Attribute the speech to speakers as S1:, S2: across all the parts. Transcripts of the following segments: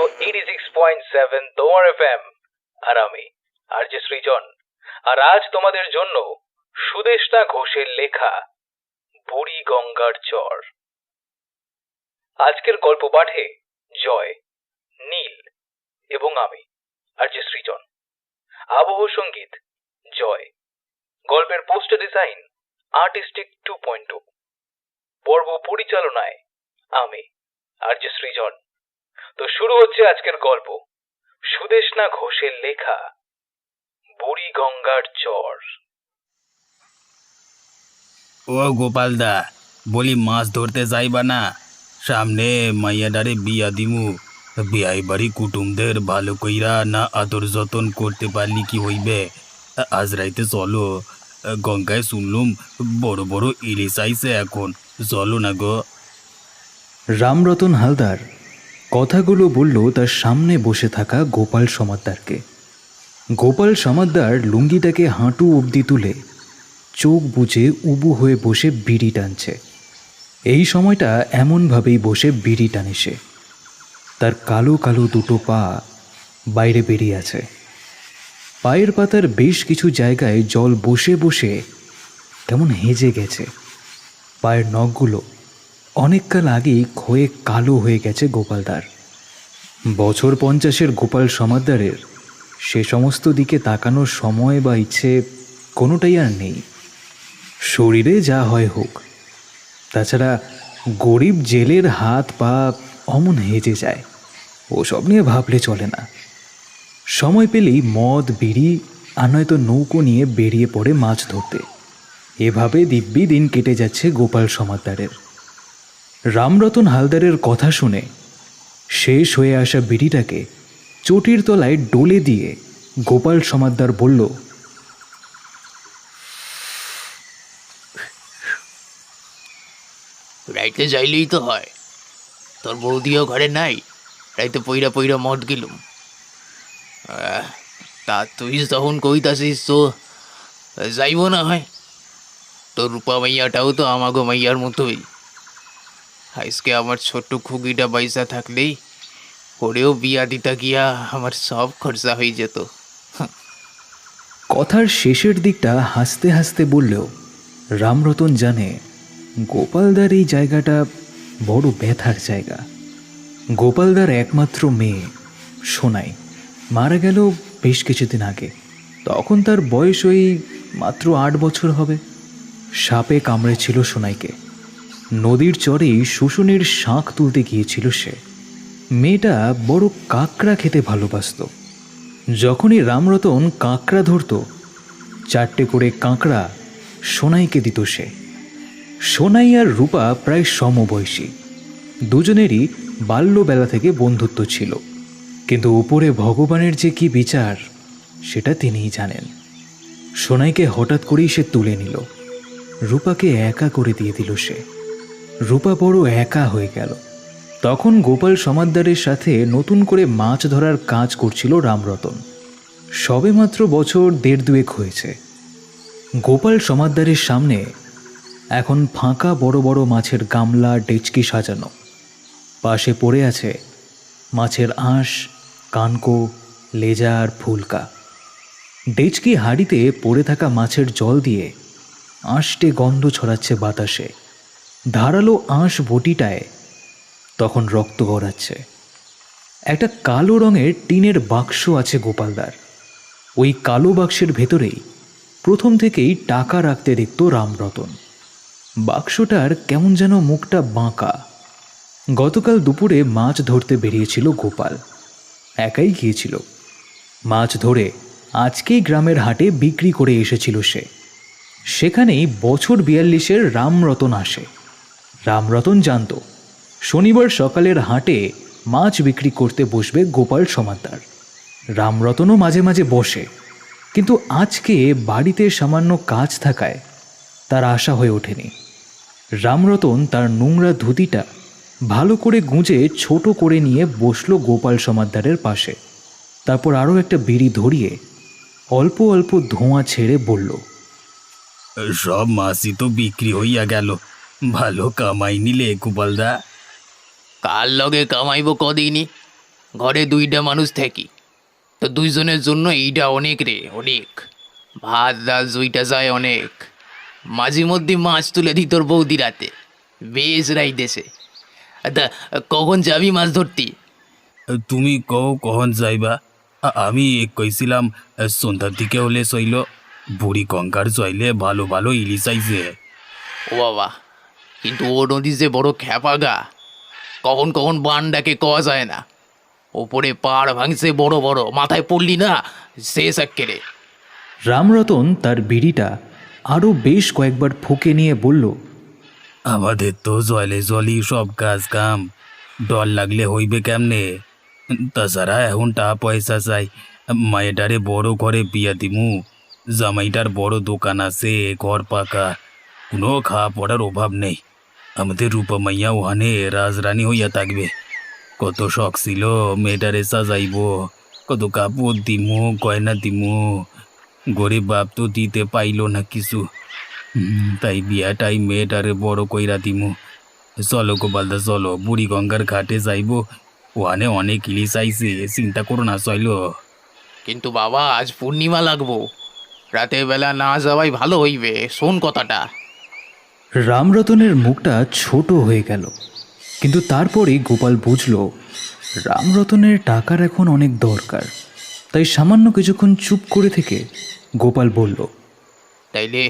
S1: 86.7 তোমার এফএম। আর আমি আরজে সৃজন। আর আজ তোমাদের জন্য সুদেষ্ণা ঘোষের লেখা বুড়ি গঙ্গার চর। আজকের গল্প পাঠে জয়, নীল এবং আমি আরজে সৃজন। আবহ সঙ্গীত জয়। গল্পের পোস্টার ডিজাইন আর্টিস্টিক 2.0। পর্ব পরিচালনায় আমি আরজে সৃজন। তো শুরু হচ্ছে আজকের গল্প, সুদেষ্ণা ঘোষের লেখা বুড়ি গঙ্গার চর।
S2: ও গোপালদা, বলি মাছ ধরতে যাইবা না? সামনে মাইয়াডারে বিয়া দিমু। বিয়াই বাড়ি কুটুমদের ভালো কইরা না আদর যতন করতে পারলি কি হইবে? আজ রাইতে চলো, গঙ্গায় শুনলুম বড় বড় ইলিশ আইছে এখন। চলো না গো।
S3: রামরতন হালদার কথাগুলো বলল তার সামনে বসে থাকা গোপাল সমাদ্দারকে। গোপাল সমাদ্দার লুঙ্গিটাকে হাঁটু অবধি তুলে চোখ বুজে উবু হয়ে বসে বিড়ি টানছে। এই সময়টা এমনভাবেই বসে বিড়ি টানে সে। তার কালো কালো দুটো পা বাইরে বেরিয়ে আছে। পায়ের পাতার বেশ কিছু জায়গায় জল বসে বসে কেমন হেজে গেছে। পায়ের নখগুলো অনেককাল আগেই ক্ষয়ে কালো হয়ে গেছে গোপালদার। বছর 50-এর গোপাল সমাদ্দারের সে সমস্ত দিকে তাকানোর সময় বা ইচ্ছে কোনোটাই আর নেই। শরীরে যা হয় হোক, তাছাড়া গরিব জেলের হাত পা অমন হেজে যায়, ওসব নিয়ে ভাবলে চলে না। সময় পেলেই মদ বিড়ি আর নয়তো নৌকো নিয়ে বেরিয়ে পড়ে মাছ ধরতে। এভাবে দিব্যি দিন কেটে যাচ্ছে গোপাল সমাদ্দারের। রামরতন হালদারের কথা শুনে শেষ হয়ে আসা বিড়িটাকে চটির তলায় ডলে দিয়ে গোপাল সমাদ্দার বলল,
S4: রাইতে যাইলেই তো হয়, তোর বৌদিও ঘরে নাই। রাইতে পইরা পইরা মদ গেলুম। তা তুই তখন কইতাছিস তো যাইব না হয়। তোর রূপা মাইয়াটাও তো আমাগো মাইয়ার মতোই। আজকে আমার ছোট্ট খুগিটা বাইসা থাকলেই ওরেও বিয়া দিতা গিয়া আমার সব খরচা হয়ে যেত।
S3: কথার শেষের দিকটা হাসতে হাসতে বললেও রামরতন জানে গোপালদার এই জায়গাটা বড় ব্যথার জায়গা। গোপালদার একমাত্র মেয়ে সোনাই মারা গেল বেশ কিছুদিন আগে। তখন তার বয়স ওই মাত্র 8 বছর হবে। সাপে কামড়েছিল সোনাইকে। নদীর চরেই শুশুনির শাঁখ তুলতে গিয়েছিল সে। মেয়েটা বড় কাঁকড়া খেতে ভালোবাসত। যখনই রামরতন কাঁকড়া ধরত, 4টে করে কাঁকড়া সোনাইকে দিত সে। সোনাই আর রূপা প্রায় সমবয়সী। দুজনেরই বাল্যবেলা থেকে বন্ধুত্ব ছিল, কিন্তু উপরে ভগবানের যে কি বিচার সেটা তিনিই জানেন। সোনাইকে হঠাৎ করেই সে তুলে নিল। রূপাকে একা করে দিয়ে দিল সে। রূপা বড় একা হয়ে গেল। তখন গোপাল সমাদ্দারের সাথে নতুন করে মাছ ধরার কাজ করছিল রামরতন। সবেমাত্র বছর 1.5 হয়েছে। গোপাল সমাদ্দারের সামনে এখন ফাঁকা বড় বড় মাছের গামলা ডেচকি সাজানো। পাশে পড়ে আছে মাছের আঁশ, কানকো, লেজা আর ফুলকা। ডেচকি হাঁড়িতে পড়ে থাকা মাছের জল দিয়ে আঁশটে গন্ধ ছড়াচ্ছে বাতাসে। ধারালো আঁশ বটিটায় তখন রক্ত গড়াচ্ছে। একটা কালো রঙের টিনের বাক্স আছে গোপালদার। ওই কালো বাক্সের ভেতরেই প্রথম থেকেই টাকা রাখতে দেখত রামরতন। বাক্সটার কেমন যেন মুখটা বাঁকা। গতকাল দুপুরে মাছ ধরতে বেরিয়েছিল গোপাল। একাই গিয়েছিল। মাছ ধরে আজকেই গ্রামের হাটে বিক্রি করে এসেছিল সে। সেখানেই বছর 42-এর রামরতন আসে। রামরতন জানত শনিবার সকালের হাটে মাছ বিক্রি করতে বসবে গোপাল সমাদ্দার। রামরতনও মাঝে মাঝে বসে, কিন্তু আজকে বাড়িতে সামান্য কাজ থাকায় তার আশা হয়ে ওঠেনি। রামরতন তার নোংরা ধুতিটা ভালো করে গুঁজে ছোট করে নিয়ে বসল গোপাল সমাদ্দারের পাশে। তারপর আরও একটা বিড়ি ধরিয়ে অল্প অল্প ধোঁয়া ছেড়ে বলল,
S2: সব মাছই তো বিক্রি হইয়া গেল। ভালো কামাই নিলে গোপালদা।
S4: কার লগে কামাইব কদিনই? ঘরে 2টা মানুষ থাকি, তো 2জনের জন্য এইটা অনেক রে, অনেক। ভাত ডাল 2টা যায় অনেক। মাঝে মধ্যে মাছ তুলে দিই তোর বৌদি রাতে, বেশ রাইতেছে। তা কখন যাবি মাছ ধরতি?
S2: তুমি কও কখন যাইবা? আমি কইছিলাম সন্ধ্যার দিকে হলে সইল। বুড়ি কঙ্কার চইলে ভালো ভালো ইলিশ আইছে।
S4: ও বাবা, কিন্তু ও নদী যে বড় খ্যাপাগা, কখন কখন বান ডাকে কওয়া যায় না। ওপরে পাড় ভাঙছে বড় বড়, মাথায় পড়লি না শেষ এক্কেরে।
S3: রামরতন তার বিড়িটা আরও বেশ কয়েকবার ফুঁকে নিয়ে বলল,
S2: আমাদের তো জলে জলই সব কাজ কাম, ডর লাগলে হইবে কেমনে? তাছাড়া এখন টাকা পয়সা চাই। মায়েটারে বড় ঘরে বিয়া দিমু, জামাইটার বড় দোকান আছে, ঘর পাকা, কোনো খাওয়া পড়ার অভাব নেই। আমাদের রূপা মাইয়া ওখানে রাজরানী হইয়া থাকবে। কত শখ ছিল মেয়েটারে সাজাইব, কত কাপড় দিমু, গয়না দিমু। গরিব বাপ তো দিতে পাইল না কিছু। তাই বিয়াটাই মেয়েটারে বড় কইরা দিমু। চলো গোপালদা চলো, বুড়ি গঙ্গার ঘাটে যাইব, ওখানে অনেক ইলিশ আইছে, চিন্তা করো না চইল।
S4: কিন্তু বাবা, আজ পূর্ণিমা লাগবো, রাতের বেলা না যাওয়াই ভালো হইবে, শোন কথাটা।
S3: রামরতনের মুখটা ছোট হয়ে গেল, কিন্তু তারপরেই গোপাল বুঝল রামরতনের টাকার এখন অনেক দরকার। তাই সামান্য কিছুক্ষণ চুপ করে থেকে গোপাল বলল,
S4: তাইলে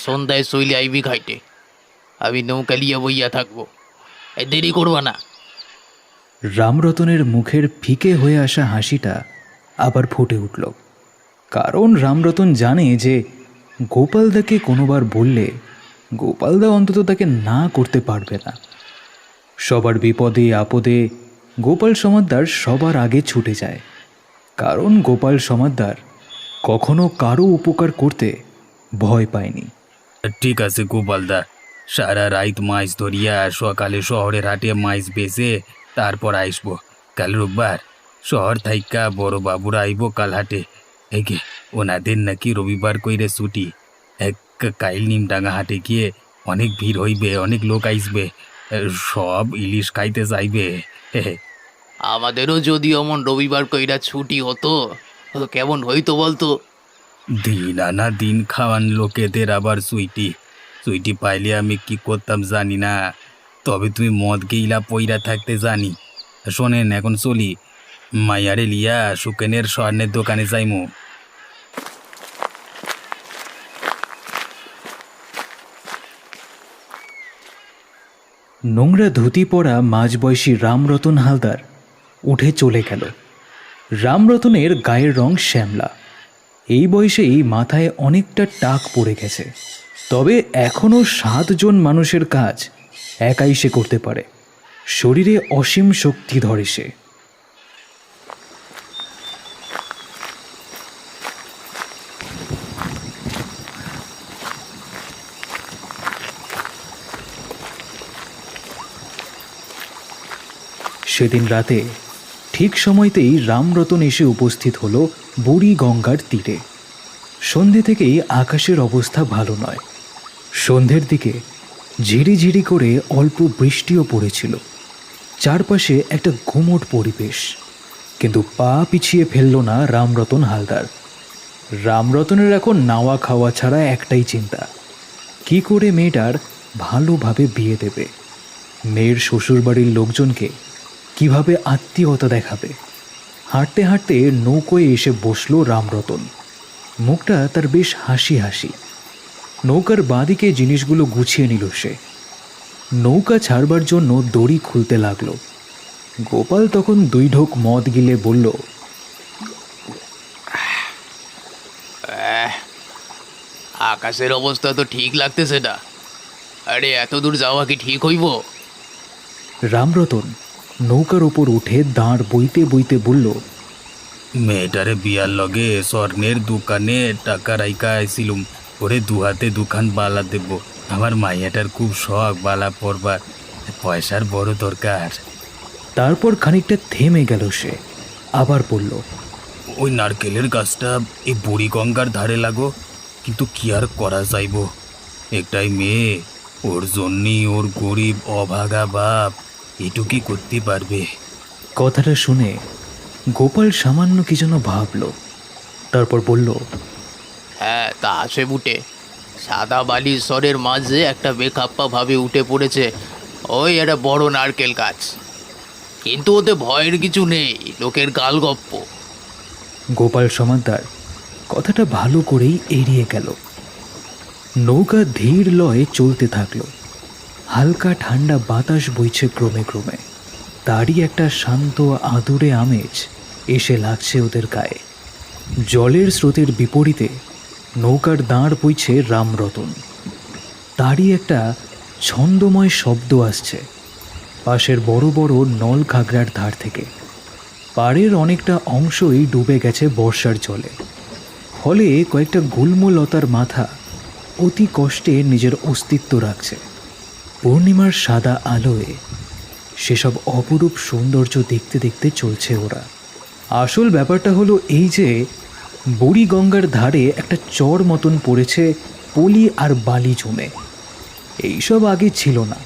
S4: সন্ধ্যায় শৈলে আইবি ঘাইটে, আমি নৌকা লিয়ে বইয়া থাকবো, এই দেরি করবা না।
S3: রামরতনের মুখের ফিকে হয়ে আসা হাসিটা আবার ফুটে উঠল, কারণ রামরতন জানে যে গোপালদাকে কোনোবার বললে গোপালদা অন্তত তাকে না করতে পারবে না। সবার বিপদে আপদে গোপাল সমাদ্দার সবার আগে ছুটে যায়, কারণ গোপাল সমাদ্দার কখনো কারো উপকার করতে ভয় পায়নি।
S2: ঠিক আছে গোপালদা, সারা রাত মাছ ধরিয়া সকালে শহরের হাটে মাছ বেচে তারপর আইসবো। কাল রোববার, শহর থাইকা বড় বাবুরা আইব কাল হাটে। একে ওনাদের নাকি রবিবার কইরে ছুটি। কাইল নিমডাঙ্গা হাটে গিয়ে অনেক ভিড় হইবে, অনেক লোক আইসবে, সব ইলিশ খাইতে যাইবে।
S4: আমাদেরও যদি অমন রবিবার কইরা ছুটি হতো, তো কেমন হইতো বলতো?
S2: দিন আনা দিন খাওয়ান লোকেদের আবার সুইটি সুইটি পাইলে আমি কি করতাম জানি না, তবে তুমি মদ গেইলা পইরা থাকতে জানি। শোনেন, এখন চলি, মাইয়ারে লিয়া সুকেনের স্বর্ণের দোকানে যাইমু।
S3: নোংরা ধুতি পরা মাঝবয়সী রামরতন হালদার উঠে চলে গেল। রামরতনের গায়ের রং শ্যামলা, এই বয়সেই মাথায় অনেকটা টাক পড়ে গেছে, তবে এখনও 7 জন মানুষের কাজ একাই সে করতে পারে। শরীরে অসীম শক্তি ধরে সে। সেদিন রাতে ঠিক সময়তেই রামরতন এসে উপস্থিত হলো বুড়ি গঙ্গার তীরে। সন্ধে থেকেই আকাশের অবস্থা ভালো নয়। সন্ধ্যের দিকে ঝিরিঝিরি করে অল্প বৃষ্টিও পড়েছিল। চারপাশে একটা গুমোট পরিবেশ, কিন্তু পা পিছিয়ে ফেলল না রামরতন হালদার। রামরতনের এখন নাওয়া খাওয়া ছাড়া একটাই চিন্তা, কি করে মেয়েটার ভালোভাবে বিয়ে দেবে, মেয়ের শ্বশুরবাড়ির লোকজনকে কিভাবে আত্মীয়তা দেখাবে। হাঁটতে হাঁটতে নৌকোয় এসে বসলো রামরতন। মুখটা তার বেশ হাসি হাসি। নৌকার বাঁদিকে জিনিসগুলো গুছিয়ে নিল সে। নৌকা ছাড়বার জন্য দড়ি খুলতে লাগলো। গোপাল তখন 2 ঢোক মদ গিলে বলল,
S4: আকাশের অবস্থা তো ঠিক লাগতেছে না। আরে এত দূর যাওয়া কি ঠিক হইব?
S3: রামরতন নৌকার ওপর উঠে দাঁড় বইতে বইতে বলল,
S2: মেয়েটারে বিয়ার লগে স্বর্ণের দোকানে টাকা রাইকা আইছিলুম, ওরে 2 হাতে 2খান বালা দেব। আমার মাইয়াটার খুব শখ বালা পরবার, পয়সার বড় দরকার।
S3: তারপর খানিকটা থেমে গেল সে, আবার বলল,
S2: ওই নারকেলের গাছটা এই বুড়ি গঙ্গার ধারে লাগো, কিন্তু কি আর করা যাইব, একটাই মেয়ে, ওর জন্যই ওর গরিব অভাগা বাপ এটুকি করতে পারবে।
S3: কথাটা শুনে গোপাল সামান্য কি যেন ভাবল, তারপর বলল,
S4: হ্যাঁ তা আছে বুটে। সাদা বালির স্বরের মাঝে একটা বেখাপ্পা ভাবে উঠে পড়েছে ওই একটা বড় নারকেল গাছ, কিন্তু ওতে ভয়ের কিছু নেই, লোকের গালগপ্প।
S3: গোপাল সমাদ্দার কথাটা ভালো করেই এড়িয়ে গেল। নৌকা ধীর লয়ে চলতে থাকলো। হালকা ঠান্ডা বাতাস বইছে ক্রমে ক্রমে। তারই একটা শান্ত আদুরে আমেজ এসে লাগছে ওদের গায়ে। জলের স্রোতের বিপরীতে নৌকার দাঁড় বইছে রামরতন। তারই একটা ছন্দময় শব্দ আসছে পাশের বড় বড় নল ঘাগরার ধার থেকে। পাড়ের অনেকটা অংশই ডুবে গেছে বর্ষার জলে, ফলে কয়েকটা গুল্মলতার মাথা অতি কষ্টে নিজের অস্তিত্ব রাখছে। পূর্ণিমার সাদা আলোয় সেসব অপরূপ সৌন্দর্য দেখতে দেখতে চলছে ওরা। আসল ব্যাপারটা হলো এই যে বুড়ি গঙ্গার ধারে একটা চর মতন পড়েছে পলি আর বালি জমে। এইসব আগে ছিল না।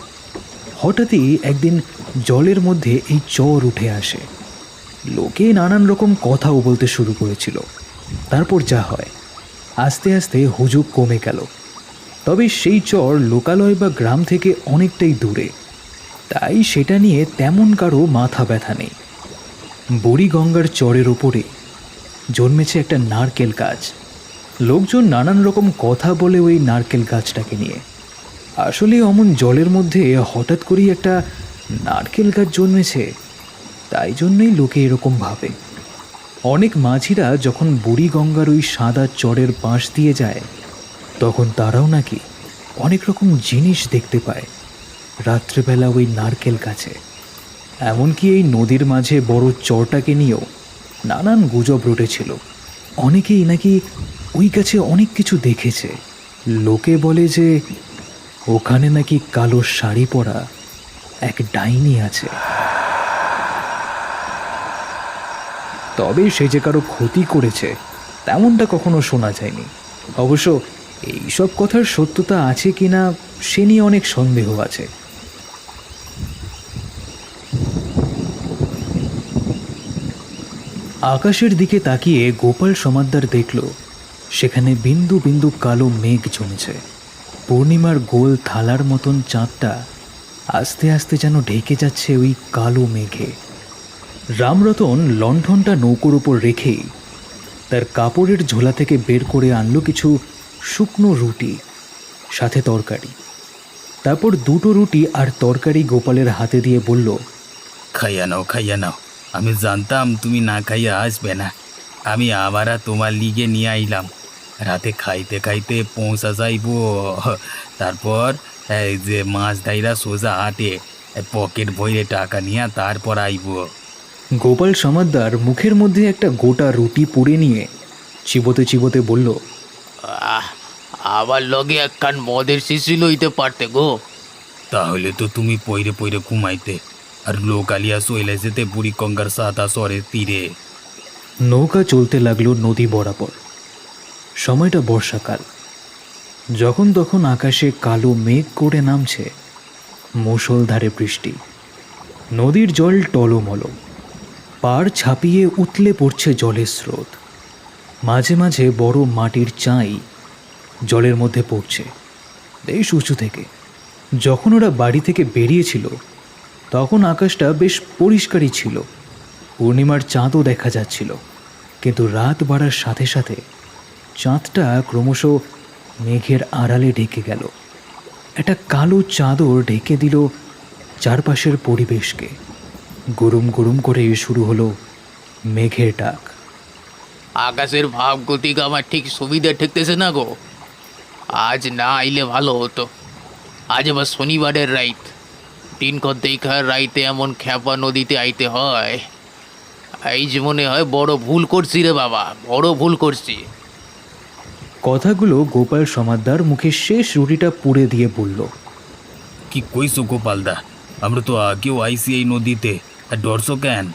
S3: হঠাৎই একদিন জলের মধ্যে এই চর উঠে আসে। লোকে নানান রকম কথাও বলতে শুরু করেছিল। তারপর যা হয়, আস্তে আস্তে হুজুগ কমে গেল। তবে সেই চর লোকালয় বা গ্রাম থেকে অনেকটাই দূরে, তাই সেটা নিয়ে তেমন কারো মাথা ব্যথা নেই। বুড়ি গঙ্গার চরের ওপরে জন্মেছে একটা নারকেল গাছ। লোকজন নানান রকম কথা বলে ওই নারকেল গাছটাকে নিয়ে। আসলে অমন জলের মধ্যে হঠাৎ করেই একটা নারকেল গাছ জন্মেছে, তাই জন্যই লোকে এরকম ভাবে। অনেক মাঝিরা যখন বুড়ি গঙ্গার ওই সাদা চরের পাশ দিয়ে যায়, তখন তারাও নাকি অনেক রকম জিনিস দেখতে পায় রাত্রেবেলা ওই নারকেল গাছে। এমনকি এই নদীর মাঝে বড় চরটাকে নিয়েও নানান গুজব রটেছিল। অনেকেই নাকি ওই গাছে অনেক কিছু দেখেছে। লোকে বলে যে ওখানে নাকি কালো শাড়ি পরা এক ডাইনি আছে। তবে সে যে কারো ক্ষতি করেছে তেমনটা কখনো শোনা যায়নি। অবশ্য এইসব কথার সত্যতা আছে কিনা সে নিয়ে অনেক সন্দেহ আছে। আকাশের দিকে তাকিয়ে গোপাল সমাদ্দার দেখল সেখানে বিন্দু বিন্দু কালো মেঘ জমেছে। পূর্ণিমার গোল থালার মতন চাঁদটা আস্তে আস্তে যেন ঢেকে যাচ্ছে ওই কালো মেঘে। রামরতন লণ্ঠনটা নৌকোর উপর রেখেই তার কাপড়ের ঝোলা থেকে বের করে আনলো কিছু শুকনো রুটি, সাথে তরকারি। তারপর দুটো রুটি আর তরকারি গোপালের হাতে দিয়ে বলল,
S2: খাইয়া নাও, খাইয়া নাও। আমি জানতাম তুমি না খাইয়া আসবে না। আমি আবার তোমার লিগে নিয়ে আইলাম। রাতে খাইতে খাইতে পৌঁছা যাইব। তারপর এই যে মাছ দাইরা সোজা হাটে পকেট ভরে টাকা নিয়ে তারপর আইব।
S3: গোপাল সমাদ্দার মুখের মধ্যে একটা গোটা রুটি পুড়ে নিয়ে চিবোতে চিবোতে বলল,
S4: আবার লগে একখান মদের শিশি লইতে পারতে গো।
S2: তাহলে তো তুমি পইরে পইরে ঘুমাইতে, আর লোক আলিয়া চলে যেতে বুড়ি গঙ্গার সাদা সরের তীরে।
S3: নৌকা চলতে লাগলো নদী বরাবর। সময়টা বর্ষাকাল। যখন তখন আকাশে কালো মেঘ করে নামছে মুষলধারে বৃষ্টি। নদীর জল টলমল, পাড় ছাপিয়ে উতলে পড়ছে জলের স্রোত। মাঝে মাঝে বড় মাটির চাই জলের মধ্যে পড়ছে বেশ উঁচু থেকে। যখন ওরা বাড়ি থেকে বেরিয়েছিল তখন আকাশটা বেশ পরিষ্কারই ছিল। পূর্ণিমার চাঁদও দেখা যাচ্ছিল, কিন্তু রাত বাড়ার সাথে সাথে চাঁদটা ক্রমশ মেঘের আড়ালে ঢেকে গেল। একটা কালো চাদর ঢেকে দিল চারপাশের পরিবেশকে। গুরুম গুরুম করে শুরু হলো মেঘের ডাক।
S4: আকাশের ভাব গতিক আমার ঠিক সুবিধা ঠেকতেছে না গো। আজ না আইলে ভালো হতো। আজ আবার শনিবারের রাইত। দিনকর দেখার রাইতে এমন খ্যাপা নদীতে আইতে হয়, এই যে মনে হয় বড় ভুল করছি রে বাবা, বড় ভুল করছি।
S3: কথাগুলো গোপাল সমাদ্দার মুখে শেষ রুটিটা পুড়ে দিয়ে বলল,
S2: কি কইছো গোপালদা? আমরা তো আগেও আইসি এই নদীতে, আর ডরছো কেন?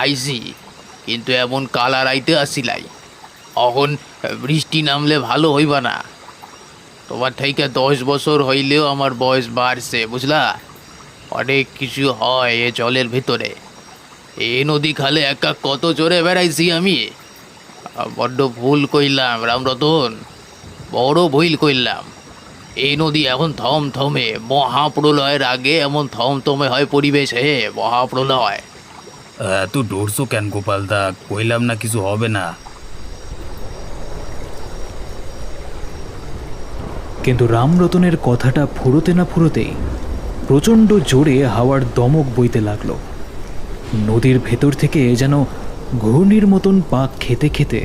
S4: আইসি, কিন্তু এমন কালা রাইতে আসিলাই। অখন বৃষ্টি নামলে ভালো হইবা না। তোমার থেকে 10 বছর হইলেও আমার বয়স বাড়ছে, বুঝলা? অনেক কিছু হয় এ জলের ভেতরে। এ নদী খালে একা কত জোরে বেড়াইছি আমি। বড্ড ভুল কইলাম রামরতন, বড় ভুল কইলাম। এই নদী এখন থমথমে, মহাপ্রলয়ের আগে এমন থমথমে হয় পরিবেশ, হে মহাপ্রলয়।
S2: এত ডরছো কেন গোপালদা? কইলাম না কিছু হবে না।
S3: কিন্তু রামরতনের কথাটা ফুরোতে না ফুরোতেই প্রচণ্ড জোরে হাওয়ার দমক বইতে লাগলো। নদীর ভেতর থেকে যেন ঘূর্ণির মতন পাক খেতে খেতে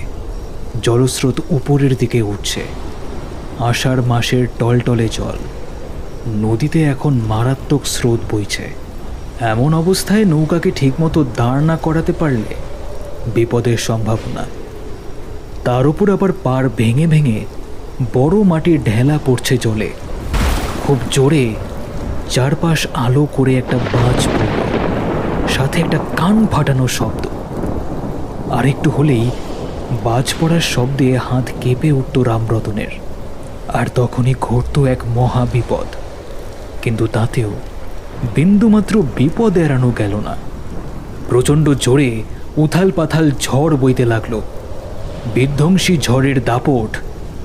S3: জলস্রোত উপরের দিকে উঠছে। আষাঢ় মাসের টলটলে জল, নদীতে এখন মারাত্মক স্রোত বইছে। এমন অবস্থায় নৌকাকে ঠিকমতো দাঁড় না করাতে পারলে বিপদের সম্ভাবনা। তার উপর আবার পাড় ভেঙে ভেঙে বড় মাটির ঢেলা পড়ছে জলে। খুব জোরে চারপাশ আলো করে একটা বাজ পড়ল, সাথে একটা কান ফাটানোর শব্দ। আর একটু হলেই বাজ পড়ার শব্দে হাত কেঁপে উঠত রামরতনের। আর তখনই ঘটত এক মহা বিপদ। কিন্তু তাতেও বিন্দুমাত্র বিপদ এড়ানো গেল না। প্রচণ্ড জোরে উথাল পাথাল ঝড় বইতে লাগলো। বিধ্বংসী ঝড়ের দাপট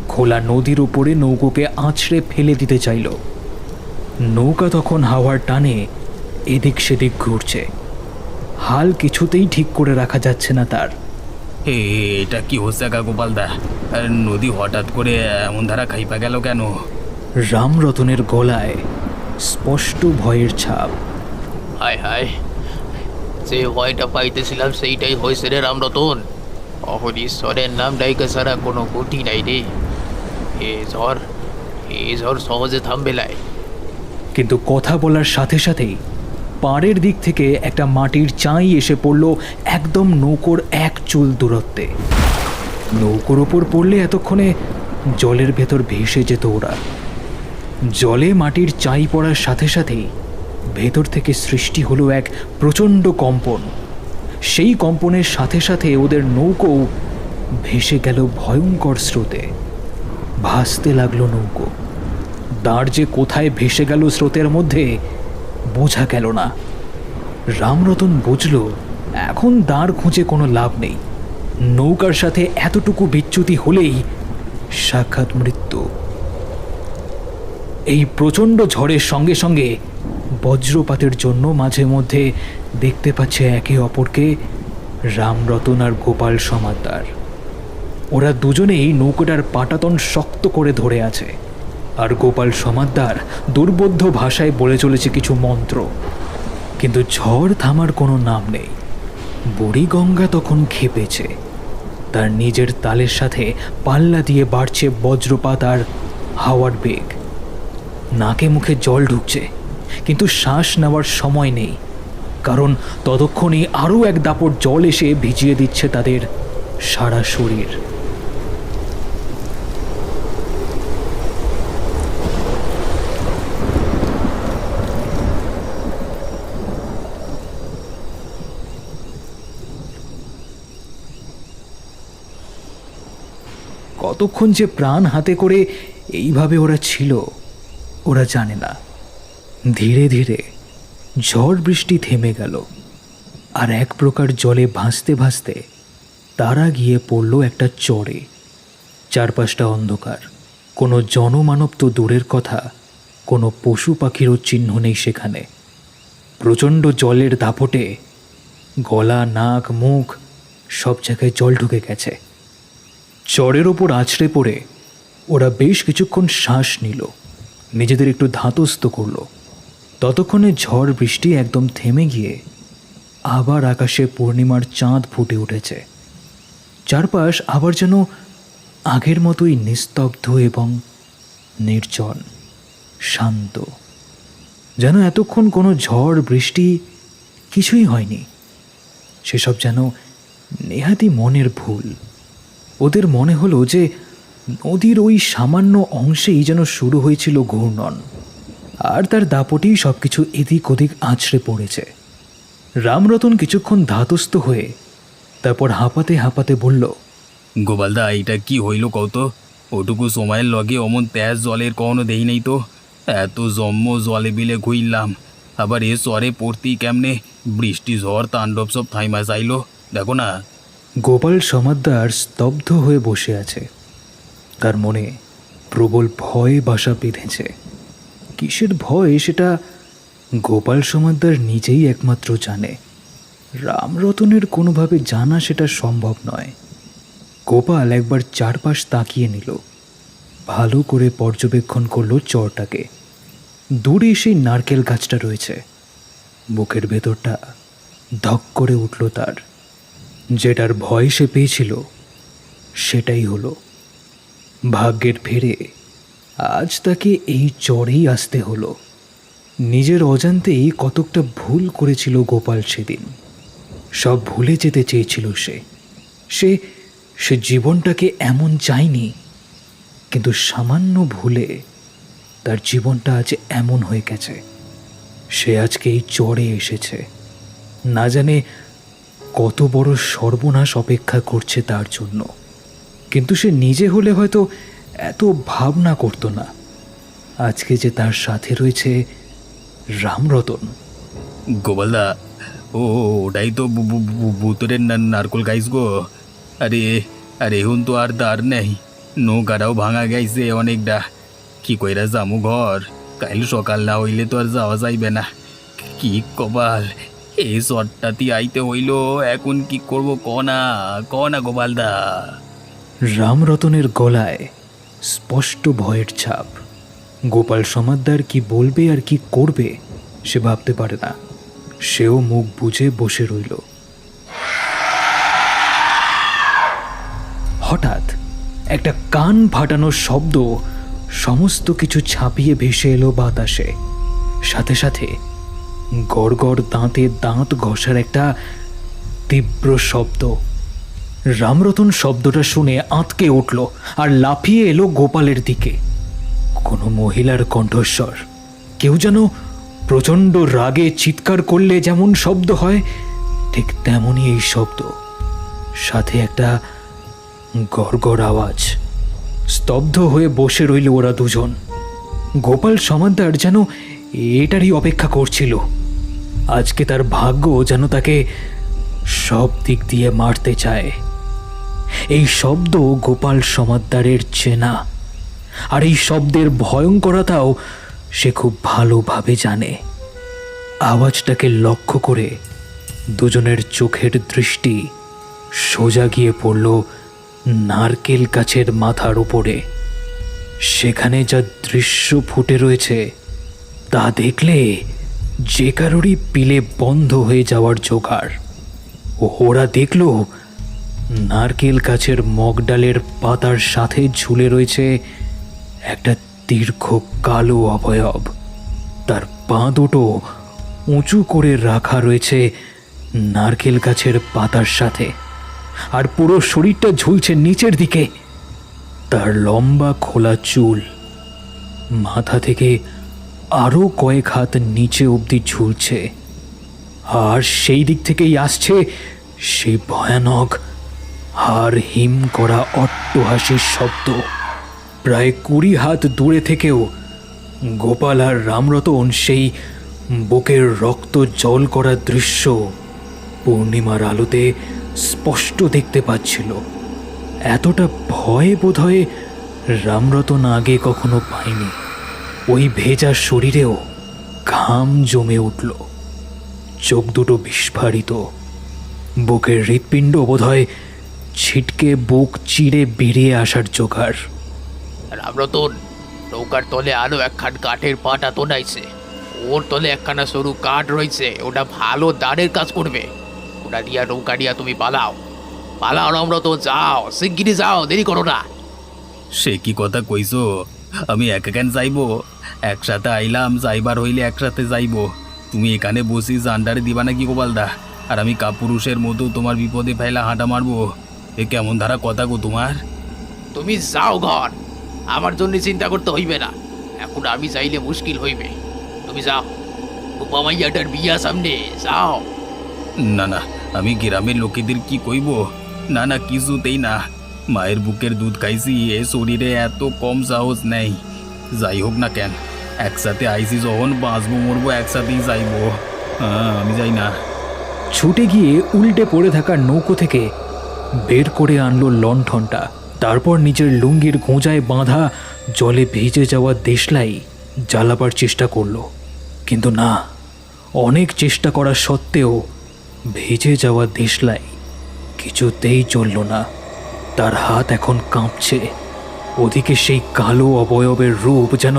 S3: খোলা নদীর উপরে নৌকোকে আছড়ে ফেলে দিতে চাইল। নৌকা তখন হাওয়ার টানে এদিক সেদিক ঘুরছে। হাল কিছুতেই ঠিক করে রাখা যাচ্ছে না তার।
S2: এটা কি হচ্ছে গা গোপালদা? নদী হঠাৎ করে এমন ধারা খাইপা গেল কেন?
S3: রামরতনের গলায় স্পষ্ট ভয়ের ছাপ।
S4: হায় হায়, যে ভয়টা পাইতেছিলাম সেইটাই হয়েছে রে রামরতন। অহন ঈশ্বরের নাম ডাইকা ছাড়া কোনো গতি নাই রে। এ ঝড় সহজে থামবে লাই।
S3: কিন্তু কথা বলার সাথে সাথেই পাড়ের দিক থেকে একটা মাটির চাই এসে পড়ল একদম নৌকোর এক চুল দূরত্বে। নৌকোর ওপর পড়লে এতক্ষণে জলের ভেতর ভেসে যেত ওরা। জলে মাটির চাই পড়ার সাথে সাথেই ভেতর থেকে সৃষ্টি হলো এক প্রচণ্ড কম্পন। সেই কম্পনের সাথে সাথে ওদের নৌকো ভেসে গেল ভয়ঙ্কর স্রোতে। ভাসতে লাগলো নৌকো। দাঁড় যে কোথায় ভেসে গেল স্রোতের মধ্যে বোঝা গেল না। রামরতন বুঝল এখন দাঁড় খুঁজে কোনো লাভ নেই। নৌকার সাথে এতটুকু বিচ্যুতি হলেই সাক্ষাৎ মৃত্যু। এই প্রচণ্ড ঝড়ের সঙ্গে সঙ্গে বজ্রপাতের জন্য মাঝে মধ্যে দেখতে পাচ্ছে একে অপরকে রামরতন আর গোপাল সমাদ্দার। ওরা দুজনেই নৌকোটার পাটাতন শক্ত করে ধরে আছে। আর গোপাল সমাদ্দার দুর্বোধ্য ভাষায় বলে চলেছে কিছু মন্ত্র। কিন্তু ঝড় থামার কোনো নাম নেই। বুড়িগঙ্গা তখন খেপেছে। তার নিজের তালের সাথে পাল্লা দিয়ে বাড়ছে বজ্রপাত আর হাওয়ার বেগ। নাকে মুখে জল ঢুকছে, কিন্তু শ্বাস নেওয়ার সময় নেই, কারণ ততক্ষণে আরও এক দাপট জল এসে ভিজিয়ে দিচ্ছে তাদের সারা শরীর। কতক্ষণ যে প্রাণ হাতে করে এইভাবে ওরা ছিল ওরা জানে না। ধীরে ধীরে ঝড় বৃষ্টি থেমে গেল। আর এক প্রকার জলে ভাসতে ভাসতে তারা গিয়ে পড়ল একটা চরে। চারপাশটা অন্ধকার। কোনো জনমানব তো দূরের কথা, কোনো পশু পাখিরও চিহ্ন নেই সেখানে। প্রচণ্ড জলের দাপটে গলা, নাক, মুখ সব জায়গায় জল ঢুকে গেছে। চরের ওপর আছড়ে পড়ে ওরা বেশ কিছুক্ষণ শ্বাস নিল, নিজেদের একটু ধাতস্থ করল। ততক্ষণে ঝড় বৃষ্টি একদম থেমে গিয়ে আবার আকাশে পূর্ণিমার চাঁদ ফুটে উঠেছে। চারপাশ আবার যেন আগের মতোই নিস্তব্ধ এবং নির্জন, শান্ত। যেন এতক্ষণ কোনো ঝড় বৃষ্টি কিছুই হয়নি। সেসব যেন নেহাতি মনের ভুল। ওদের মনে হলো যে নদীর ওই সামান্য অংশেই যেন শুরু হয়েছিল ঘূর্ণন, আর তার দাপটেই সব কিছু এদিক ওদিক আছড়ে পড়েছে। রামরতন কিছুক্ষণ ধাতস্থ হয়ে তারপর হাঁপাতে হাঁপাতে বলল,
S2: গোপালদা, এইটা কি হইল কত? ওটুকু সময়ের লগে অমন তেজ জলের কখনো দেই নেই তো। এত জম্ম জলে বিলে ঘুইলাম, আবার এ সরে পড়তেই কেমনে বৃষ্টি ঝড় তাণ্ডব সব থাইমা চাইলো, দেখো না।
S3: গোপাল সমাদ্দার স্তব্ধ হয়ে বসে আছে। তার মনে প্রবল ভয় বাসা বেঁধেছে। কিসের ভয় সেটা গোপাল সমাদ্দার নিজেই একমাত্র জানে। রামরতনের কোনোভাবে জানা সেটা সম্ভব নয়। গোপাল একবার চারপাশ তাকিয়ে নিল, ভালো করে পর্যবেক্ষণ করলো চরটাকে। দূরে সেই নারকেল গাছটা রয়েছে। বুকের ভেতরটা ধক করে উঠল তার। যেটার ভয় সে পেয়েছিল সেটাই হলো। ভাগ্যের ফেরে আজ তাকে এই চরেই আসতে হলো। নিজের অজান্তেই কতকটা ভুল করেছিল গোপাল সেদিন। সব ভুলে যেতে চেয়েছিল সে। সে সে জীবনটাকে এমন চায়নি, কিন্তু সামান্য ভুলে তার জীবনটা আজ এমন হয়ে গেছে। সে আজকে এই চরে এসেছে, না জানে কত বড় সর্বনাশ অপেক্ষা করছে তার জন্য। কিন্তু সে নিজে হলে হয়তো এত ভাবনা করতো না। আজকে যে তার সাথে রয়েছে রামরতন।
S2: গোপালদা, ও ওটাই তো ভূতরের নারকল গাইস গো। আরে আরে এখন তো আর দাঁড় নেই, নৌকাটাও ভাঙা গেছে অনেকটা। কি কইরা যামু ঘর? কাইল সকাল না হইলে তো আর যাওয়া যাইবে না। কি কপাল, এই শটটাতে আইতে হইল। এখন কি করবো কনা গোপালদা।
S3: রামরতনের গলায় স্পষ্ট ভয়ের ছাপ। গোপাল সমাদ্দার কি বলবে আর কি করবে সে ভাবতে পারে না। সেও মুখ বুজে বসে রইল। হঠাৎ একটা কান ফাটানোর শব্দ সমস্ত কিছু ছাপিয়ে ভেসে এলো বাতাসে। সাথে সাথে গড়গড় দাঁতে দাঁত ঘষার একটা তীব্র শব্দ। রামরতন শব্দটা শুনে আঁতকে উঠল আর লাফিয়ে এলো গোপালের দিকে। কোনো মহিলার কণ্ঠস্বর। কেউ যেন প্রচণ্ড রাগে চিৎকার করলে যেমন শব্দ হয়, ঠিক তেমনই এই শব্দ, সাথে একটা গড়গড় আওয়াজ। স্তব্ধ হয়ে বসে রইল ওরা দুজন। গোপাল সমাদ্দার যেন এটারই অপেক্ষা করছিল। আজকে তার ভাগ্য যেন তাকে সব দিক দিয়ে মারতে চায়। এই শব্দ গোপাল সমাদ্দারের চেনা, আর এই শব্দের ভয়ঙ্করতাও সে খুব ভালোভাবে জানে। আওয়াজটাকে লক্ষ্য করে দুজনের চোখের দৃষ্টি সোজা গিয়ে পড়ল নারকেল গাছের মাথার উপরে। সেখানে যা দৃশ্য ফুটে রয়েছে তা দেখলে যে কারোরই পিলে বন্ধ হয়ে যাওয়ার জোগাড়। ওরা দেখল নারকেল গাছের মগডালের পাতার সাথে ঝুলে রয়েছে একটা দীর্ঘ কালো অবয়ব। তার পা দুটো উঁচু করে রাখা রয়েছে নারকেল গাছের পাতার সাথে, আর পুরো শরীরটা ঝুলছে নিচের দিকে। তার লম্বা খোলা চুল মাথা থেকে আরো কয়েক হাত নিচে অবধি ঝুলছে, আর সেই দিক থেকেই আসছে সেই ভয়ানক আর হিম করা অট্টহাসির শব্দ। প্রায় 20 হাত দূরে থেকেও গোপাল আর রামরতন সেই বুকের রক্ত জল করা দৃশ্য পূর্ণিমার আলোতে স্পষ্ট দেখতে পাচ্ছিল। এতটা ভয় বোধহয় রামরতন আগে কখনো পায়নি। ওই ভেজা শরীরেও ঘাম জমে উঠল, চোখ দুটো বিস্ফারিত, বুকের হৃৎপিণ্ড বোধহয় ছিটকে বুক চিরে বেরিয়ে আসার জোগাড়।
S4: রামরতন, নৌকার তলে আরো একখান কাঠের পাটা তোলাইছে। ওর তলে একখানা সরু কাঠ রয়েছে, ওটা ভালো দাঁড়ের কাজ করবে। ওটা দিয়া নৌকা দিয়া তুমি পালাও। পালাও রামরতন, যাও, শিগগিরি যাও, দেরি করো না।
S2: সে কি কথা কইছো? আমি একা কেন যাইবো? একসাথে আইলাম, যাইবার হইলে একসাথে যাইবো। তুমি এখানে বসি জান্ডারে দিবা নাকি গোপালদা? আর আমি কাপুরুষের মতো তোমার বিপদে ফেলা হাঁটা মারবো? এ কেমন ধারা কথা গো তোমার?
S4: তুমি যাও ঘর, আমার জন্য চিন্তা করতে হইবে না। এখন আমি চাইলে মুশকিল হইবে। তুমি যাও, উপামাইয়াটার বিয়া সামনে, যাও।
S2: না না, আমি গ্রামের লোকেদের কি কইব? না না, কিছুতেই না। মায়ের বুকের দুধ খাইছি, এ শরীরে এত কম সাহস নেই। যাই হোক না কেন, একসাথে আইসি যখন বাঁচবো মরবো একসাথেই যাইবো। আমি যাই না।
S3: ছুটে গিয়ে উল্টে পড়ে থাকা নৌকো থেকে বের করে আনলো লণ্ঠনটা। তারপর নিজের লুঙ্গির গোঁজায় বাঁধা জলে ভিজে যাওয়া দেশলাই জ্বালাবার চেষ্টা করলো, কিন্তু না, অনেক চেষ্টা করা সত্ত্বেও ভিজে যাওয়া দেশলাই কিছুতেই চলল না। তার হাত এখন কাঁপছে। ওদিকে সেই কালো অবয়বের রূপ যেন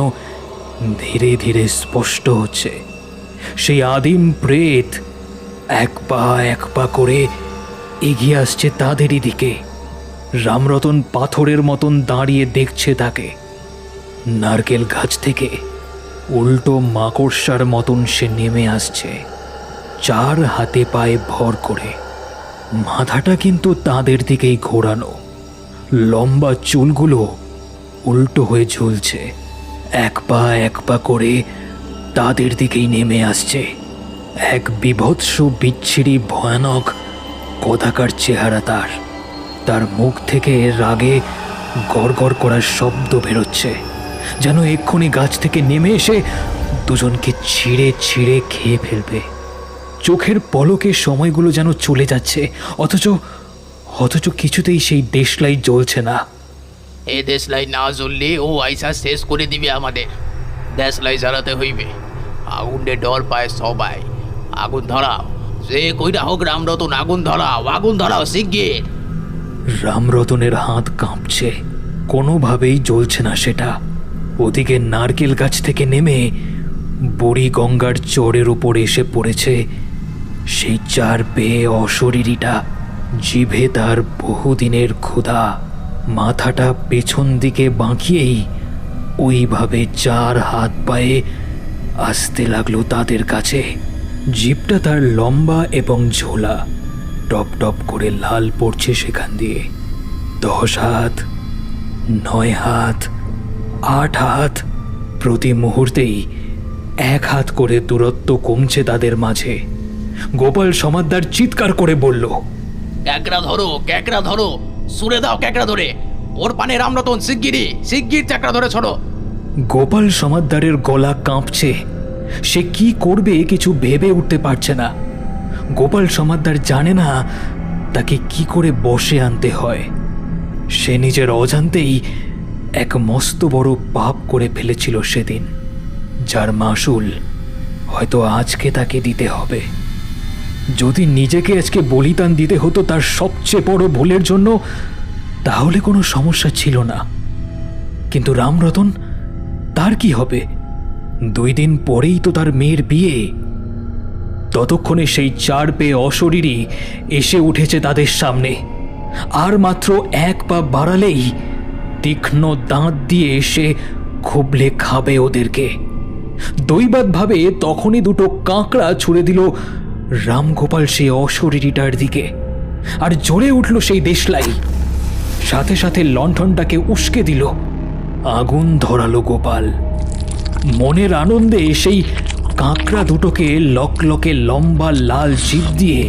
S3: ধীরে ধীরে স্পষ্ট হচ্ছে। সেই আদিম প্রেত এক পা করে এগিয়ে আসছে তাদেরই দিকে। রামরতন পাথরের মতন দাঁড়িয়ে দেখছে তাকে। নারকেল গাছ থেকে উল্টো মাকড়সার মতন সে নেমে আসছে, 4 হাতে পায়ে ভর করে। মাথাটা কিন্তু তাদের দিকেই ঘোরানো, লম্বা চুলগুলো উল্টো হয়ে ঝুলছে। এক পা করে তাদের দিকেই নেমে আসছে। এক বিভৎস বিচ্ছিরি ভয়ানক কদাকার চেহারা তার। তার মুখ থেকে রাগে গড়গড় করার শব্দ বেরোচ্ছে, যেন এক্ষুনি গাছ থেকে নেমে এসে দুজনকে ছিঁড়ে ছিঁড়ে খেয়ে ফেলবে। চোখের পলকে সময়গুলো যেন চলে যাচ্ছে, অথচ কিছুতেই সেই দেশলাই জ্বলছে না।
S4: এই দেশলাই না জ্বললে ও আইসা শেষ করে দিবে আমাদের। দেশলাই জ্বালাতে হইবে। আগুনে ডর পায় সবাই। আগুন ধরাও, সে কইরা হোক রামরতন, আগুন ধরাও শিগগির।
S3: রামরতনের হাত কাঁপছে, কোনোভাবেই জ্বলছে না সেটা। ওদিকে নারকেল গাছ থেকে নেমে বুড়ি গঙ্গার চরের উপর এসে পড়েছে সেই 4 পেয়ে অশরীরীটা। জিভে তার বহুদিনের ক্ষুধা। মাথাটা পেছন দিকে বাঁকিয়েই ওইভাবে 4 হাত পায়ে আসতে লাগলো তাদের কাছে। জিভটা তার লম্বা এবং ঝোলা, টপ টপ করে লাল পড়ছে সেখান দিয়ে। 10 হাত, 9 হাত, 8 হাত, প্রতি মুহূর্তেই 1 হাত করে দূরত্ব কমছে তাদের মাঝে। গোপাল সমাদ্দার চিৎকার করে বলল,
S4: ক্যাকড়া ধরো, সুরে দাও ক্যাকড়া ধরে। ওর পানে রামরতন, শিগগির ক্যাকড়া ধরে ছড়ো।
S3: গোপাল সমাদ্দারের গলা কাঁপছে। সে কি করবে কিছু ভেবে উঠতে পারছে না। গোপাল সমাদ্দার জানে না তাকে কি করে বশে আনতে হয়। সে নিজের অজান্তেই এক মস্ত বড় পাপ করে ফেলেছিল সেদিন, যার মাসুল হয়তো আজকে তাকে দিতে হবে। যদি নিজেকে আজকে বলিদান দিতে হতো তার সবচেয়ে বড় ভুলের জন্য, তাহলে কোনো সমস্যা ছিল না। কিন্তু রামরতন, তার কি হবে? 2 দিন পরেই তো তার মেয়ের বিয়ে। ততক্ষণে সেই 4 পেয়ে অশরীরী এসে উঠেছে তাদের সামনে। আর মাত্র 1 পা বাড়ালেই তীক্ষ্ণ দাঁত দিয়ে এসে খুবলে খাবে ওদেরকে। দৈবাৎভাবে তখনই 2টো কাঁকড়া ছুঁড়ে দিল রামগোপাল সেই অশরীরীটার দিকে। আর জ্বলে উঠল সেই দেশলাই। সাথে সাথে লণ্ঠনটাকে উস্কে দিল। আগুন ধরালো গোপাল। মনের আনন্দে সেই কাঁকড়া দুটোকে লকলকে লম্বা লাল জিভ দিয়ে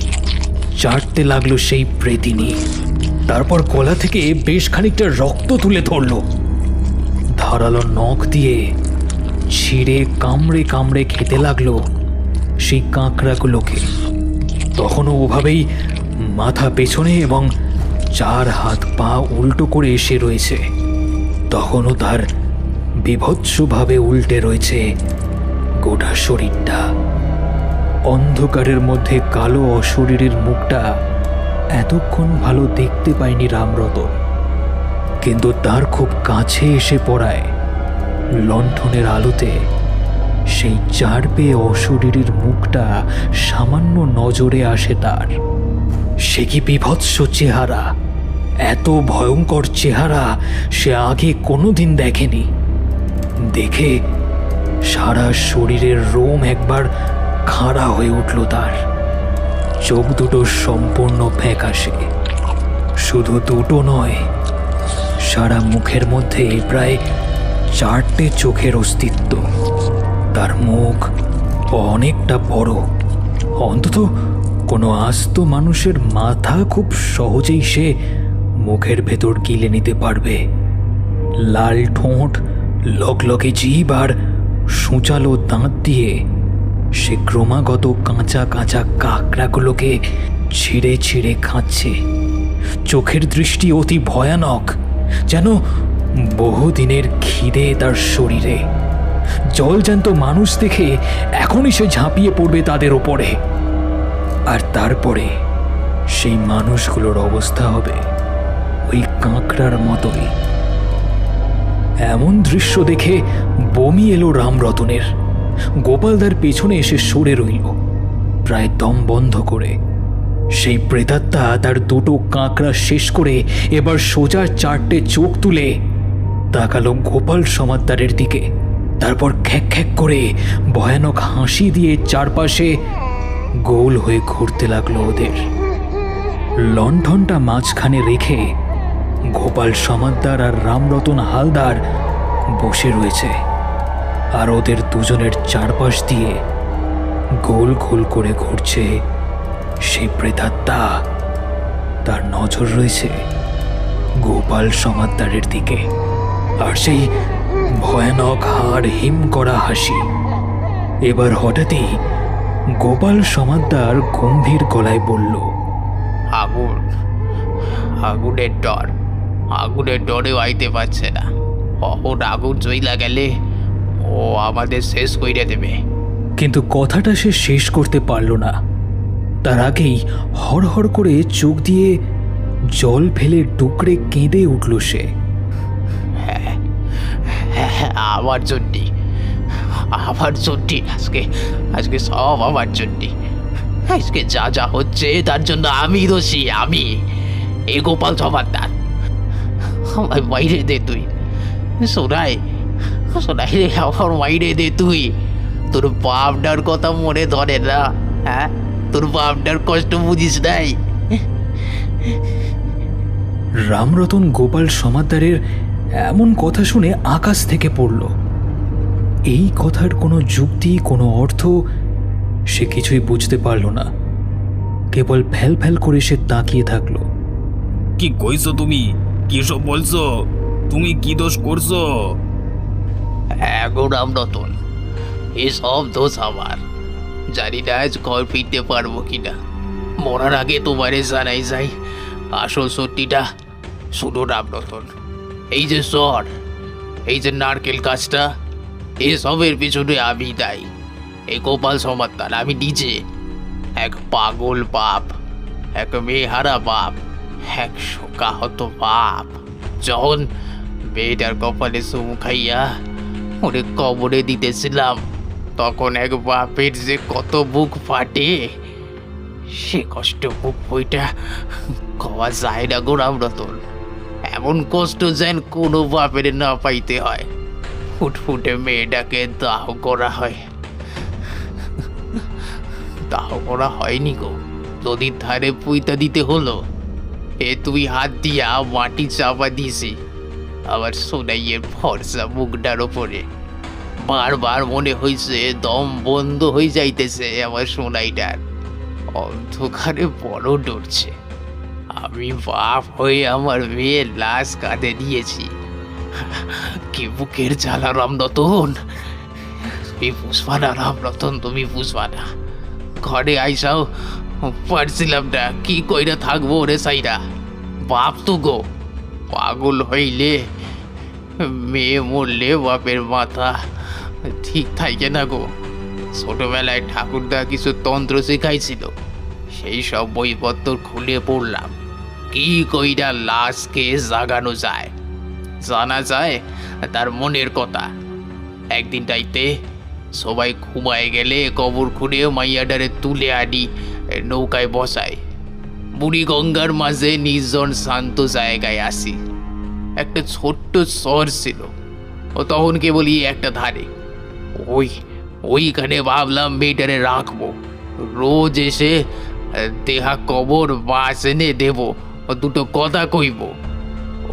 S3: চাটতে লাগলো সেই প্রেতিনী। তারপর গলা থেকে বেশ খানিকটা রক্ত তুলে ধরল। ধারালো নখ দিয়ে ছিঁড়ে কামড়ে কামড়ে খেতে লাগলো সেই কাঁকড়াগুলোকে। তখনও ওভাবেই মাথা পেছনে এবং 4 হাত পা উল্টো করে এসে রয়েছে। তখনও তার বিভৎসভাবে উল্টে রয়েছে গোটা শরীরটা। অন্ধকারের মধ্যে কালো অশরীরের মুখটা এতক্ষণ ভালো দেখতে পায়নি রামরতন, কিন্তু তার খুব কাছে এসে পড়ায় লণ্ঠনের আলোতে সেই 4 পেয়ে অশরীরীর মুখটা সামান্য নজরে আসে তার। সে কি বিভৎস চেহারা! এত ভয়ঙ্কর চেহারা সে আগে কোনোদিন দেখেনি। দেখে সারা শরীরের রোম একবার খাড়া হয়ে উঠল তার। চোখ দুটো সম্পূর্ণ ফ্যাকাশে। শুধু দুটো নয়, সারা মুখের মধ্যে প্রায় 4টে চোখের অস্তিত্ব। তার মুখ অনেকটা বড়। অন্তত কোনো আস্ত মানুষের মাথা খুব সহজেই সে মুখের ভেতর গিলে নিতে পারবে। লাল ঠোঁট, লকলকে জিভ আর সূচালো দাঁত দিয়ে সে ক্রমাগত কাঁচা কাঁচা কাঁকড়াগুলোকে ছিঁড়ে ছিঁড়ে খাচ্ছে। চোখের দৃষ্টি অতি ভয়ানক, যেন বহুদিনের খিদে তার শরীরে। জলজ্যান্ত মানুষ দেখে এখনই সে ঝাঁপিয়ে পড়বে তাদের ওপরে, আর তারপরে সেই মানুষগুলোর অবস্থা হবে ওই কাঁকড়ার মতোই। এমন দৃশ্য দেখে বমি এলো রামরতনের। গোপালদার পেছনে এসে সরে রইল, প্রায় দম বন্ধ করে। সেই প্রেতাত্মা তার দুটো কাঁকড়া শেষ করে এবার সোজা 4টে চোখ তুলে তাকালো গোপাল সমাদ্দারের দিকে। তারপর খ্যাক খ্যাক করে ভয়ানক হাসি দিয়ে চারপাশে গোল হয়ে ঘুরতে লাগলো ওদের। লণ্ঠনটা মাঝখানে রেখে গোপাল সমাদ্দার আর রামরতন হালদার বসে রয়েছে, আর ওদের দুজনের চারপাশ দিয়ে গোল গোল করে ঘুরছে সেই প্রেতাত্মা। তার নজর রয়েছে গোপাল সমাদ্দারের দিকে, আর সেই ভয়ানক হাড় হিম করা হাসি। এবার হঠাৎই গোপাল সমাদ্দার গম্ভীর গলায় বলল,
S4: আগুন, আগুনের ডর, আগুনের ডরেও আইতে পারছে না। কখন আগুন চইলা গেলে ও আমাদের শেষ কইরে দেবে।
S3: কিন্তু কথাটা সে শেষ করতে পারল না। তার আগেই হড়হড় করে চোখ দিয়ে জল ফেলে ডুকরে কেঁদে উঠল সে।
S4: আমার জন্যে, আমার জন্যে আজকে, আজকে সব আমার জন্যে। আজকে যা যা হচ্ছে তার জন্য আমি দোষী, আমি। এ গোপাল সমাদ্দার, আমার বাইরে দে তুই। শোনাই, শোনাই রে, আমার বাইরে দে তুই। তোর বাপটার কথা মনে ধরে না? হ্যাঁ, তোর বাপটার কষ্ট বুঝিস নাই?
S3: রামরতন গোপাল সমাদ্দারের এমন কথা শুনে আকাশ থেকে পড়ল। এই কথার কোনো যুক্তি, কোনো অর্থ সে কিছুই বুঝতে পারল না। কেবল ফ্যাল ফ্যাল করে সে তাকিয়ে থাকলো।
S2: কি কইছো তুমি? কি সব বলছো? তুমি কি দোষ করছো?
S4: এখন রামরতন, এসব দোষ আমার। জানি না আজ ঘর ফিরতে পারবো কিনা। মরার আগে তোমারে জানাই যাই আসল সত্যিটা। শুনো রামরতন, এই যে স্বর, এই যে নারকেল গাছটা, এসবের পিছনে আমি দায়ী। এই গোপাল সমাদ্দার, আমি নিজে এক পাগল বাপ, এক মেয়েহারা বাপ, এক শোকাহত বাপ। যখন মেয়েটার কপালে চুমু খাইয়া ওরে কবরে দিতেছিলাম, তখন এক বাপের যে কত বুক ফাটে, সে কষ্ট বুক বইটা কওয়া যায় না গো রামরতন। এমন কষ্ট যেন কোনো বাপের না পাইতে হয়। ফুটফুটে মেয়েটাকে দাহ করা হয়, দাহ করা হয়নি গো, নদীর ধারে পুইতা দিতে হলো। এ তুই হাত দিয়া মাটি চাপা দিছি আবার সোনাইয়ের ফর্সা মুখটার ওপরে। বারবার মনে হয়েছে দম বন্ধ হয়ে যাইতেছে আমার সোনাইটার। অন্ধকারে বড় ডরছে। আমি বাপ হয়ে আমার মেয়ের লাশ কাঁধে নিয়েছি। কি বুকের জ্বালা রামরতন, তুমি বুঝবা না রামরতন, তুমি বুঝবা না। ঘরে আইসাও পারছিলাম না, কি কইরা থাকবো রে সাইরা। বাপ তো গো, পাগল হইলে মেয়ে মরলে বাপের মাথা ঠিক থাকে না গো। ছোটবেলায় ঠাকুরদা কিছু তন্ত্র শেখাইছিল, সেই সব বইপত্র খুলে পড়লাম। কি কইরা লাশকে জাগানো যায়, জানা যায় তার মনের কথা। একদিন রাইতে সবাই ঘুমায় গেলে কবর খুঁড়ে মাইয়াডারে তুলে আনি নৌকায় বসায়। বুড়ি গঙ্গার মাঝে নির্জন শান্ত জায়গায় আসি। একটা ছোট্ট শহর ছিল, ও তখন কেবলই একটা ধারে। ওইখানে ভাবলাম মেয়েটারে রাখবো, রোজ এসে দেহা কবর বাস এনে দেব, দুটো কথা কইব।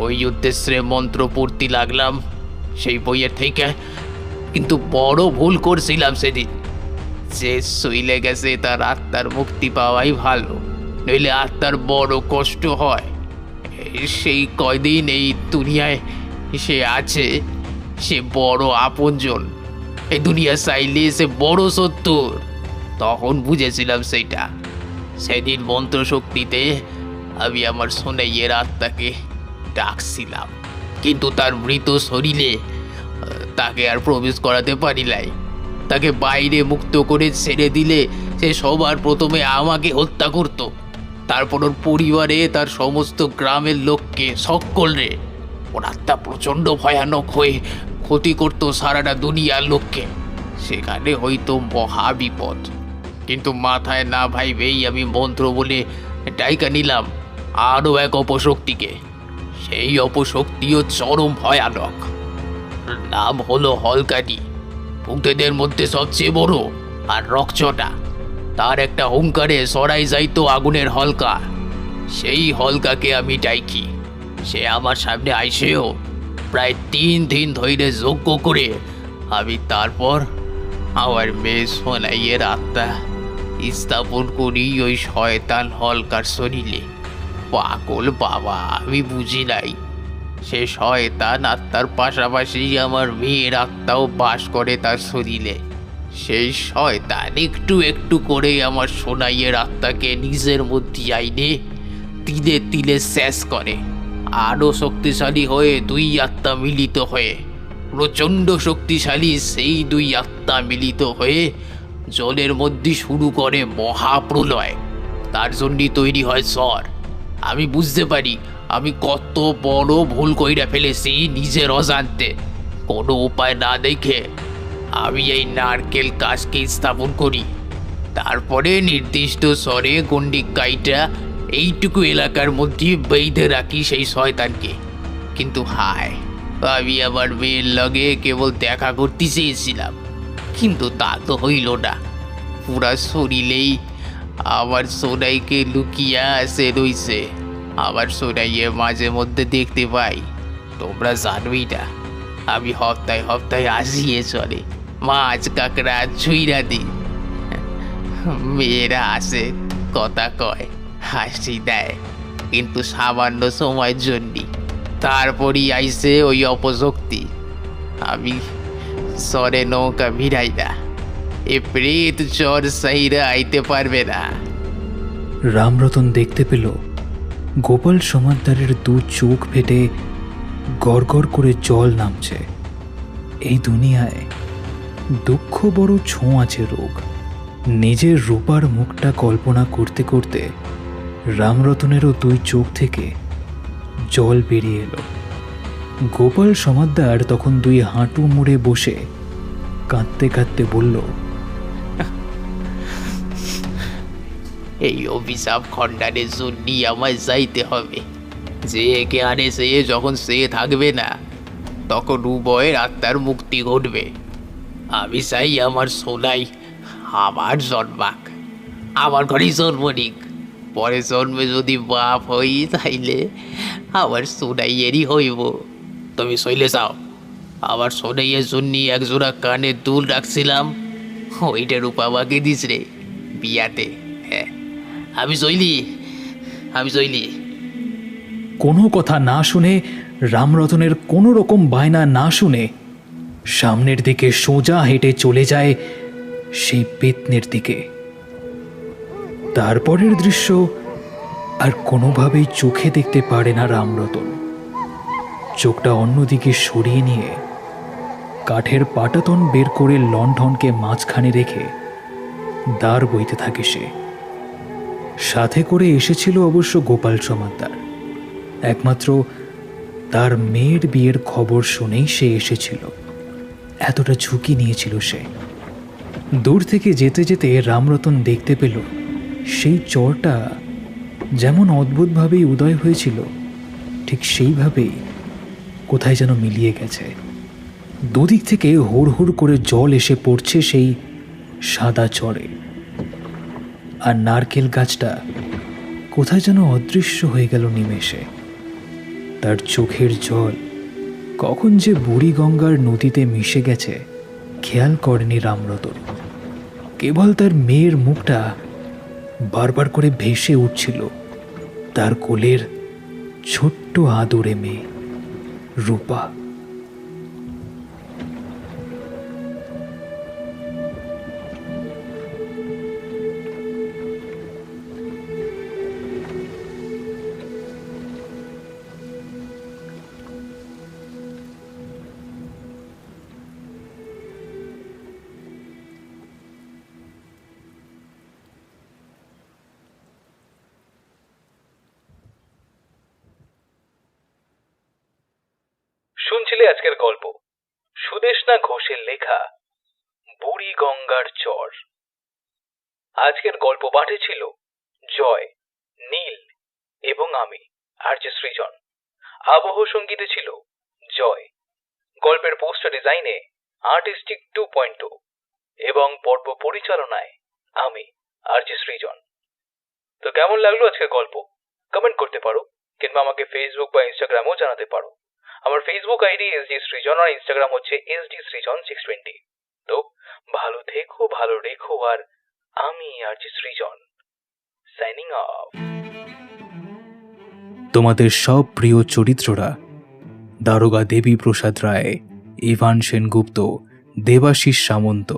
S4: ওই উদ্দেশ্যে মন্ত্র পড়তে লাগলাম সেই বইয়ের থেকে। কিন্তু বড় ভুল করছিলাম সেদিন। যে সইলে গেছে তার আত্মার মুক্তি পাওয়াই ভালো, নইলে আত্মার বড় কষ্ট হয়। সেই কয়দিন এই দুনিয়ায় সে আছে, সে বড় আপনজন। এই দুনিয়া চাইলে সে বড় সত্তর। তখন বুঝেছিলাম সেইটা। সেদিন মন্ত্র শক্তিতে আমি আমার সোনাইয়ের আত্মাকে ডাকছিলাম, কিন্তু তার মৃত শরীরে তাকে আর প্রবেশ করাতে পারি নাই। তাকে বাইরে মুক্ত করে ছেড়ে দিলে সে সবার প্রথমে আমাকে হত্যা করত, তারপর ওর পরিবারে, তার সমস্ত গ্রামের লোককে, সকলরে। ওর আত্মা প্রচণ্ড ভয়ানক হয়ে ক্ষতি করতো সারাটা দুনিয়ার লোককে। সেখানে হয়তো মহা বিপদ। কিন্তু মাথায় না ভাইবেই আমি মন্ত্র বলে ডাইকা নিলাম আরও এক অপশক্তিকে। সেই অপশক্তিও চরম ভয়ানক। নাম হলো হলকাটি। ভূতেদের মধ্যে সবচেয়ে বড় আর রকচটা। তার একটা হুঙ্কারে সরাই যাইতো আগুনের হলকা। সেই হলকাকে আমি ডাইকি। সে আমার সামনে আইসেও প্রায় 3 দিন ধরে যজ্ঞ করে আমি তারপর আমার মেয়ে সোনাইয়ের আত্মা স্থাপন করি ওই শয়তান হলকার শরীরে। পাগল বাবা, আমি বুঝি নাই সে শয়তান আত্মার পাশাপাশি আমার মেয়ের আত্মাও বাস করে তার শরীরে। সেই শয়তান একটু একটু করে আমার সোনাইয়ের আত্মাকে নিজের মধ্যে আইনে তিলে তিলে শেষ করে। আরও শক্তিশালী হয়ে 2 আত্মা মিলিত হয়ে, প্রচণ্ড শক্তিশালী সেই 2 আত্মা মিলিত হয়ে জলের মধ্যে শুরু করে মহাপ্রলয়। তার জন্যই তৈরি হয় ঝড়। আমি বুঝতে পারি আমি কত বড় ভুল কইরা ফেলেছি নিজের অজান্তে। কোনো উপায় না দেখে আমি এই নারকেল গাছকে স্থাপন করি। তারপরে নির্দিষ্ট স্বরে গন্ডিক কাইটা এইটুকু এলাকার মধ্যে বেঁধে রাখি সেই শয়তানকে। কিন্তু হায়, আমি আমার মেয়ের লগে কেবল দেখা করতে চেয়েছিলাম, কিন্তু তা তো হইল না। পুরা শরীরেই আমার সোনাইকে লুকিয়া আসে রইছে। আমার সোনাইয়ে মাঝে মধ্যে দেখতে পাই। তোমরা জানোই না, আমি হপ্তায় হপ্তায় আসিয়ে চলে মাছ কাঁকড়া ছুঁইরা দিই। মেয়েরা আসে, কথা কয়, হাসি দেয়, কিন্তু সামান্য সময়ের জন্যই। তারপরই আইসে ওই অপশক্তি। আমি সরে নৌকা ভিড়াই না। এ প্রেত চর সাইরা আইতে পারবে না।
S3: রামরতন দেখতে পেল গোপাল সমাদ্দারের 2 চোখ ফেটে গড়গড় করে জল নামছে। এই দুনিয়ায় দুঃখ বড় ছোঁয়াচে রোগ। নিজের রূপার মুখটা কল্পনা করতে করতে রামরতনেরও 2 চোখ থেকে জল বেরিয়ে এলো। গোপাল সমাদ্দার তখন 2 হাঁটু মুড়ে বসে কাঁদতে কাঁদতে বলল,
S4: এই অভিশাপ খণ্ডানের জন্যই আমায় যাইতে হবে। যে একে আনে সে যখন সে থাকবে না, তখন উভয়ের আত্মার মুক্তি ঘটবে। আমি চাই আমার সোনাই আমার জন্মাক, আমার ঘরেই জন্ম নিক। পরে জন্মে যদি বাপ হই, তাইলে আমার সোনাইয়েরই হইব। তুমি সইলে যাও। আমার সোনাইয়ের জন্য 1 জোড়া কানের দুল রাখছিলাম, ওইটা রূপাবাকে দিস রে বিয়াতে। হ্যাঁ, আমি জইলি।
S3: কোনো কথা না শুনে, রামরতনের কোনো রকম বায়না না শুনে সামনের দিকে সোজা হেঁটে চলে যায় সেই পেতনের দিকে। তারপরের দৃশ্য আর কোনোভাবেই চোখে দেখতে পারে না রামরতন। চোখটা অন্যদিকে সরিয়ে নিয়ে কাঠের পাটাতন বের করে লণ্ঠনকে মাঝখানে রেখে দ্বার বইতে থাকে সে। সাথে করে এসেছিল অবশ্য গোপাল সমাদ্দার। একমাত্র তার মেয়ের বিয়ের খবর শুনেই সে এসেছিল। এতটা ঝুঁকি নিয়েছিল সে। দূর থেকে যেতে যেতে রামরতন দেখতে পেল সেই চরটা যেমন অদ্ভুতভাবেই উদয় হয়েছিল, ঠিক সেইভাবেই কোথায় যেন মিলিয়ে গেছে। দুদিক থেকে হুড় হুড় করে জল এসে পড়ছে সেই সাদা চরে। আর নারকেল গাছটা কোথায় যেন অদৃশ্য হয়ে গেল নিমেষে। তার চোখের জল কখন যে বুড়ি গঙ্গার নদীতে মিশে গেছে খেয়াল করেনি রামরতন। কেবল তার মেয়ের মুখটা বারবার করে ভেসে উঠছিল, তার কোলের ছোট্ট আদরে মেয়ে রূপা।
S1: আজকের গল্প সুদেষ্ণা ঘোষের লেখা বুড়ি গঙ্গার চর। আজকের গল্প পাঠে ছিল জয়, নীল এবং আমি আরজে সৃজন। আবহ সঙ্গীতে ছিল জয়। গল্পের পোস্টার ডিজাইনে আর্টিস্টিক 2.0 এবং পর্ব পরিচালনায় আমি আরজে সৃজন। তো কেমন লাগলো আজকের গল্প কমেন্ট করতে পারো, কিংবা আমাকে ফেসবুক বা ইনস্টাগ্রামেও জানাতে পারো। আমার ফেসবুক আইডি এসডি সৃজন আর ইনস্টাগ্রাম হচ্ছে এসডি সৃজন 620। তো ভালো থেকো, ভালো রেখো, আর আমি আরজে সৃজন সাইনিং অফ।
S3: তোমাদের সব প্রিয় চরিত্ররা দারোগা দেবী প্রসাদ রায়, ইভান সেনগুপ্ত, দেবাশিস সামন্ত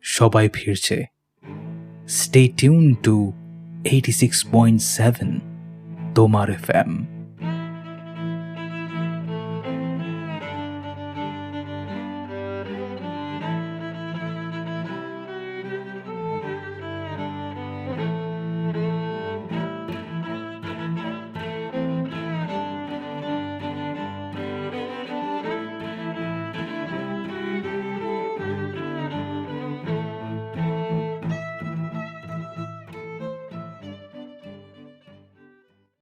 S3: সবাই ফিরছে। স্টে টিউন টু 86.7 তোমার FM।